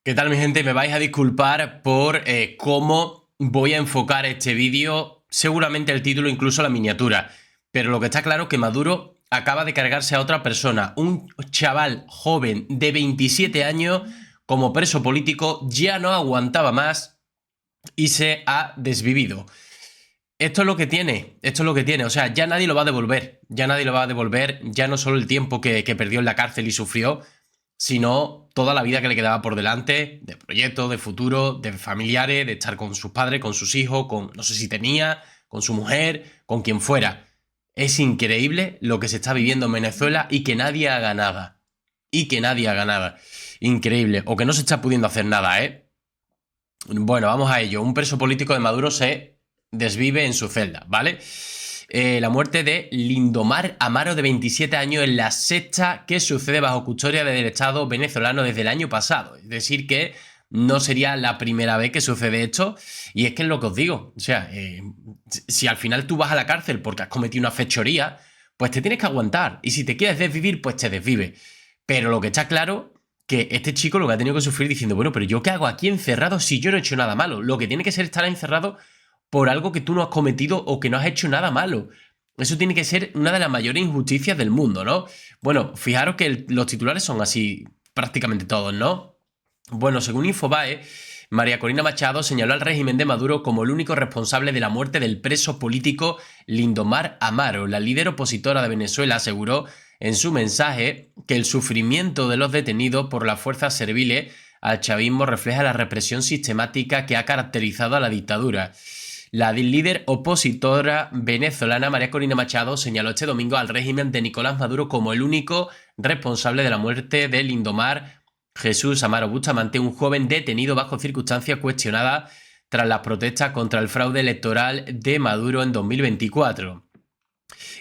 ¿Qué tal, mi gente? Me vais a disculpar por cómo voy a enfocar este vídeo, seguramente el título, incluso la miniatura. Pero lo que está claro es que Maduro acaba de cargarse a otra persona, un chaval joven de 27 años, como preso político, ya no aguantaba más y se ha desvivido. Esto es lo que tiene, esto es lo que tiene. O sea, ya nadie lo va a devolver, ya nadie lo va a devolver, ya no solo el tiempo que perdió en la cárcel y sufrió, sino toda la vida que le quedaba por delante, de proyectos, de futuro, de familiares, de estar con sus padres, con sus hijos, con no sé si tenía, con su mujer, con quien fuera. Es increíble lo que se está viviendo en Venezuela y que nadie haga nada. Y que nadie haga nada. Increíble. O que no se está pudiendo hacer nada, ¿eh? Bueno, vamos a ello. Un preso político de Maduro se desvive en su celda, ¿vale? La muerte de Lindomar Amaro, de 27 años, es la sexta que sucede bajo custodia del Estado venezolano desde el año pasado. Es decir, que no sería la primera vez que sucede esto. Y es que es lo que os digo. O sea, si al final tú vas a la cárcel porque has cometido una fechoría, pues te tienes que aguantar. Y si te quieres desvivir, pues te desvive. Pero lo que está claro que este chico lo que ha tenido que sufrir diciendo, bueno, pero ¿yo qué hago aquí encerrado si yo no he hecho nada malo? Lo que tiene que ser estar encerrado por algo que tú no has cometido o que no has hecho nada malo. Eso tiene que ser una de las mayores injusticias del mundo, ¿no? Bueno, fijaros que los titulares son así prácticamente todos, ¿no? Bueno, según Infobae, María Corina Machado señaló al régimen de Maduro como el único responsable de la muerte del preso político Lindomar Amaro. La líder opositora de Venezuela aseguró en su mensaje que el sufrimiento de los detenidos por las fuerzas serviles al chavismo refleja la represión sistemática que ha caracterizado a la dictadura. La líder opositora venezolana María Corina Machado señaló este domingo al régimen de Nicolás Maduro como el único responsable de la muerte de Lindomar Jesús Amaro Bustamante, un joven detenido bajo circunstancias cuestionadas tras las protestas contra el fraude electoral de Maduro en 2024.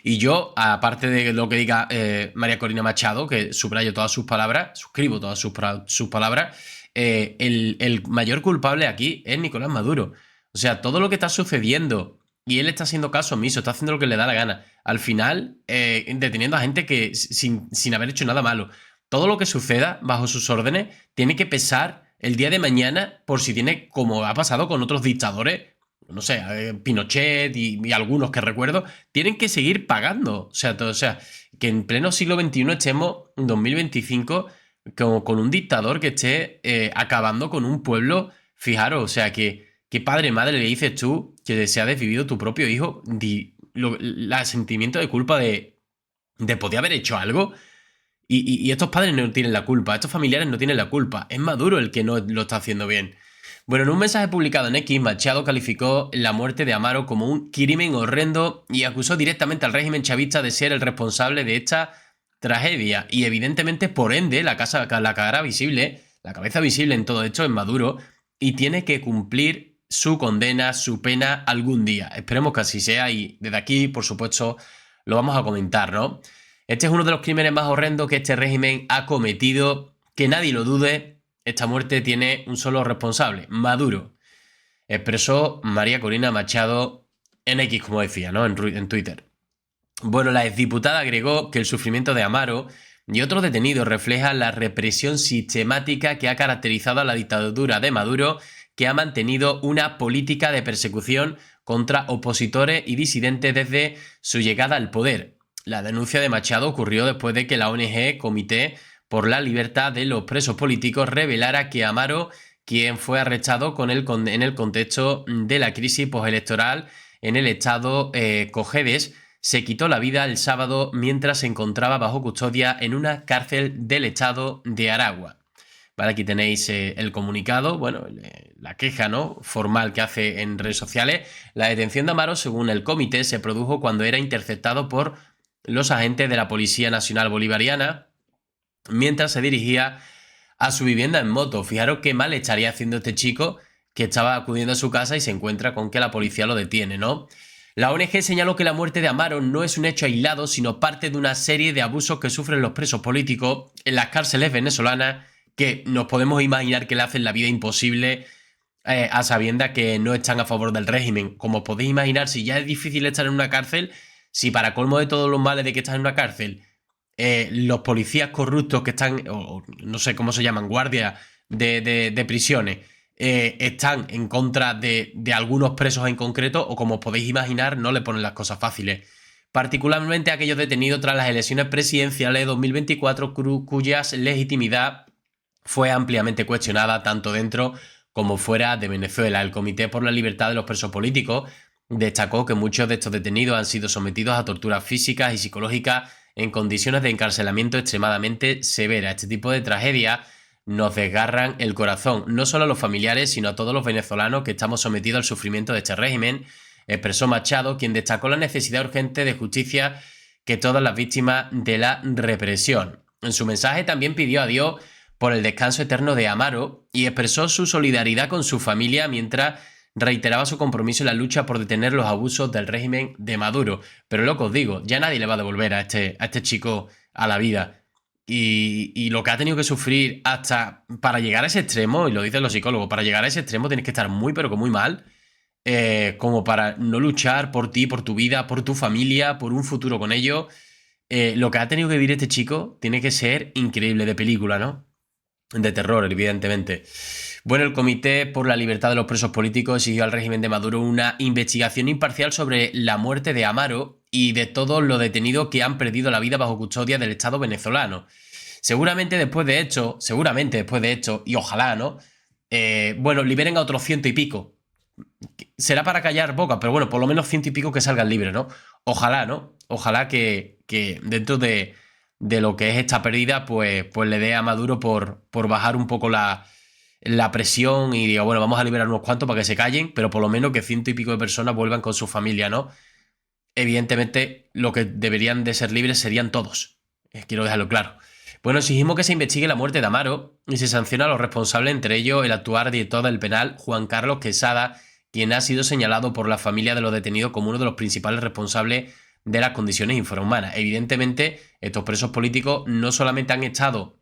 Y yo, aparte de lo que diga María Corina Machado, que subrayo todas sus palabras, suscribo todas sus palabras, el mayor culpable aquí es Nicolás Maduro. O sea, todo lo que está sucediendo y él está haciendo caso omiso, está haciendo lo que le da la gana. Al final, deteniendo a gente que sin haber hecho nada malo. Todo lo que suceda bajo sus órdenes tiene que pesar el día de mañana por si tiene, como ha pasado con otros dictadores, no sé, Pinochet y algunos que recuerdo, tienen que seguir pagando. O sea, que en pleno siglo XXI estemos en 2025 con un dictador que esté acabando con un pueblo. Fijaros, o sea, que padre, madre le dices tú que se ha desvivido tu propio hijo, el sentimiento de culpa de poder haber hecho algo. Y estos padres no tienen la culpa, estos familiares no tienen la culpa. Es Maduro el que no lo está haciendo bien. Bueno, en un mensaje publicado en X, Machado calificó la muerte de Amaro como un crimen horrendo y acusó directamente al régimen chavista de ser el responsable de esta tragedia. Y evidentemente, por ende, la cabeza visible en todo esto es Maduro y tiene que cumplir su condena, su pena algún día. Esperemos que así sea y desde aquí, por supuesto, lo vamos a comentar, ¿no? Este es uno de los crímenes más horrendos que este régimen ha cometido, que nadie lo dude. Esta muerte tiene un solo responsable, Maduro, expresó María Corina Machado en X, como decía, ¿no? En Twitter. Bueno, la exdiputada agregó que el sufrimiento de Amaro y otros detenidos refleja la represión sistemática que ha caracterizado a la dictadura de Maduro, que ha mantenido una política de persecución contra opositores y disidentes desde su llegada al poder. La denuncia de Machado ocurrió después de que la ONG Comité por la Libertad de los Presos Políticos revelara que Amaro, quien fue arrestado en el contexto de la crisis postelectoral en el estado Cojedes, se quitó la vida el sábado mientras se encontraba bajo custodia en una cárcel del estado de Aragua. Vale, aquí tenéis el comunicado, bueno, la queja, ¿no?, formal que hace en redes sociales. La detención de Amaro, según el comité, se produjo cuando era interceptado por los agentes de la Policía Nacional Bolivariana mientras se dirigía a su vivienda en moto. Fijaros qué mal estaría haciendo este chico que estaba acudiendo a su casa y se encuentra con que la policía lo detiene, ¿no? La ONG señaló que la muerte de Amaro no es un hecho aislado, sino parte de una serie de abusos que sufren los presos políticos en las cárceles venezolanas, que nos podemos imaginar que le hacen la vida imposible a sabiendas que no están a favor del régimen. Como podéis imaginar, si ya es difícil estar en una cárcel, si para colmo de todos los males de que estás en una cárcel, los policías corruptos que están, o no sé cómo se llaman, guardias, de prisiones están en contra de algunos presos en concreto, o como os podéis imaginar, no le ponen las cosas fáciles. Particularmente aquellos detenidos tras las elecciones presidenciales de 2024, cuyas legitimidad fue ampliamente cuestionada tanto dentro como fuera de Venezuela. El Comité por la Libertad de los Presos Políticos destacó que muchos de estos detenidos han sido sometidos a torturas físicas y psicológicas en condiciones de encarcelamiento extremadamente severas. Este tipo de tragedias nos desgarran el corazón, no solo a los familiares, sino a todos los venezolanos que estamos sometidos al sufrimiento de este régimen, expresó Machado, quien destacó la necesidad urgente de justicia que todas las víctimas de la represión. En su mensaje también pidió a Dios por el descanso eterno de Amaro y expresó su solidaridad con su familia mientras reiteraba su compromiso en la lucha por detener los abusos del régimen de Maduro. Pero lo que os digo, ya nadie le va a devolver a este chico a la vida. Y lo que ha tenido que sufrir hasta para llegar a ese extremo, y lo dicen los psicólogos, para llegar a ese extremo tienes que estar muy pero que muy mal, como para no luchar por ti, por tu vida, por tu familia, por un futuro con ellos. Lo que ha tenido que vivir este chico tiene que ser increíble, de película, ¿no? De terror, evidentemente. Bueno, el Comité por la Libertad de los Presos Políticos exigió al régimen de Maduro una investigación imparcial sobre la muerte de Amaro y de todos los detenidos que han perdido la vida bajo custodia del Estado venezolano. Seguramente después de esto, y ojalá, ¿no? Bueno, liberen a otros 100 y pico. Será para callar boca, pero bueno, por lo menos 100 y pico que salgan libres, ¿no? Ojalá, ¿no? Ojalá que dentro de lo que es esta pérdida, pues le dé a Maduro por bajar un poco la presión y diga, bueno, vamos a liberar unos cuantos para que se callen, pero por lo menos que 100 y pico de personas vuelvan con su familia, ¿no? Evidentemente, lo que deberían de ser libres serían todos. Quiero dejarlo claro. Bueno, exigimos que se investigue la muerte de Amaro y se sancione a los responsables, entre ellos el actual director del penal, Juan Carlos Quesada, quien ha sido señalado por la familia de los detenidos como uno de los principales responsables de las condiciones infrahumanas. Evidentemente, estos presos políticos no solamente han estado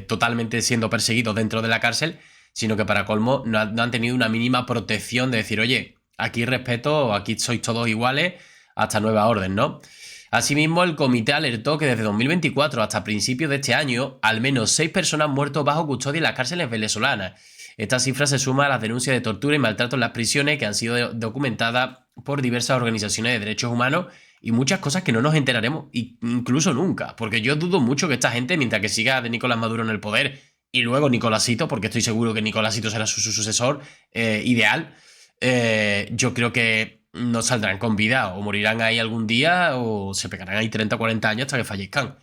totalmente siendo perseguidos dentro de la cárcel, sino que para colmo no han tenido una mínima protección de decir, oye, aquí respeto, aquí sois todos iguales, hasta nueva orden, ¿no? Asimismo, el comité alertó que desde 2024 hasta principios de este año, al menos 6 personas han muerto bajo custodia en las cárceles venezolanas. Esta cifra se suma a las denuncias de tortura y maltrato en las prisiones que han sido documentadas por diversas organizaciones de derechos humanos y muchas cosas que no nos enteraremos, incluso nunca, porque yo dudo mucho que esta gente, mientras que siga de Nicolás Maduro en el poder y luego Nicolásito, porque estoy seguro que Nicolásito será su sucesor ideal, yo creo que no saldrán con vida, o morirán ahí algún día, o se pegarán ahí 30 o 40 años hasta que fallezcan.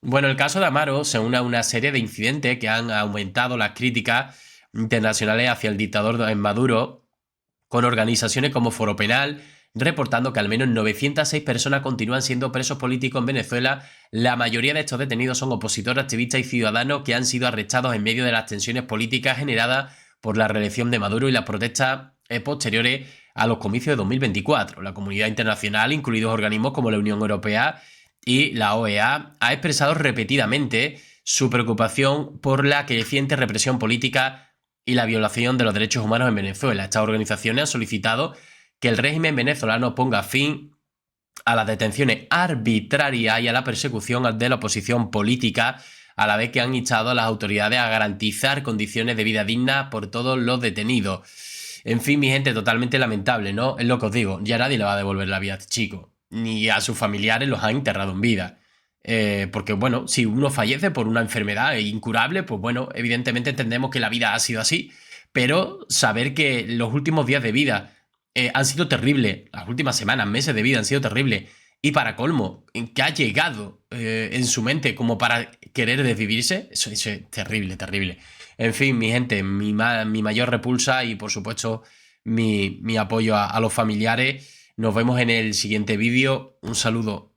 Bueno, el caso de Amaro se une a una serie de incidentes que han aumentado las críticas internacionales hacia el dictador Maduro, con organizaciones como Foro Penal reportando que al menos 906 personas continúan siendo presos políticos en Venezuela. La mayoría de estos detenidos son opositores, activistas y ciudadanos que han sido arrestados en medio de las tensiones políticas generadas por la reelección de Maduro y las protestas posteriores a los comicios de 2024. La comunidad internacional, incluidos organismos como la Unión Europea y la OEA, ha expresado repetidamente su preocupación por la creciente represión política y la violación de los derechos humanos en Venezuela. Estas organizaciones han solicitado que el régimen venezolano ponga fin a las detenciones arbitrarias y a la persecución de la oposición política, a la vez que han instado a las autoridades a garantizar condiciones de vida dignas por todos los detenidos. En fin, mi gente, totalmente lamentable, ¿no? Es lo que os digo, ya nadie le va a devolver la vida a este chico, ni a sus familiares los han enterrado en vida. Porque, bueno, si uno fallece por una enfermedad incurable, pues bueno, evidentemente entendemos que la vida ha sido así, pero saber que los últimos días de vida han sido terribles, las últimas semanas, meses de vida han sido terribles, y para colmo, que ha llegado en su mente como para querer desvivirse, eso es terrible, terrible. En fin, mi gente, mi mayor repulsa y por supuesto mi apoyo a los familiares. Nos vemos en el siguiente vídeo. Un saludo.